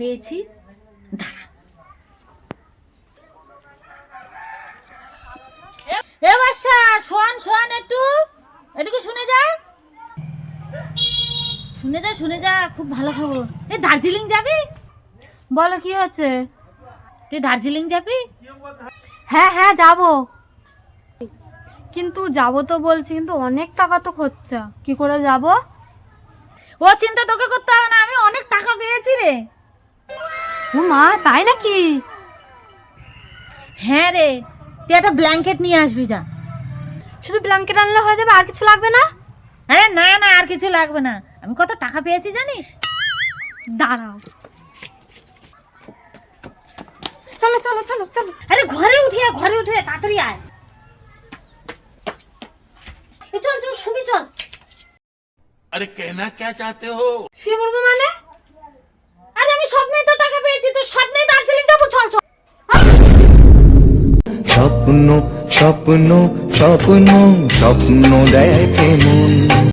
পেয়েছি। এ বাদশা, শোন শোন, একটু এদিকে শুনে যা, শুনে যা, খুব ভালো খবর। এ দার্জিলিং যাবি? বলো কি হচ্ছে? তুই দার্জিলিং যাবি? হ্যাঁ হ্যাঁ যাব, কিন্তু যাব তো বলছি, কিন্তু অনেক টাকা তো খরচা, কি করে যাব? ও চিন্তা তোকে করতে হবে না, আমি অনেক টাকা পেয়েছি রে। ও মা, তাই নাকি? হ্যাঁ রে, তুই একটা ব্ল্যাঙ্কেট নিয়ে আসবি যা। শুধু ব্ল্যাঙ্কেট আনলে হয়ে যাবে, আর কিছু লাগবে না? আরে না না, আর কিছু লাগবে না। আমি কত টাকা পেয়েছি জানিস? দাঁড়াও, চলো চলো চলো চলো। আরে ঘরে উঠে তাড়াতাড়ি আয়। চল চল, শুবি চল। अरे कहना क्या चाहते हो? শুয়ে পড়বো মানে? আরে আমি স্বপ্নেই তো টাকা পেয়েছি, তো স্বপ্নেই দার্জিলিং যাবো, চল চল। স্বপ্ন স্বপ্ন স্বপ্ন স্বপ্ন দেখে মন।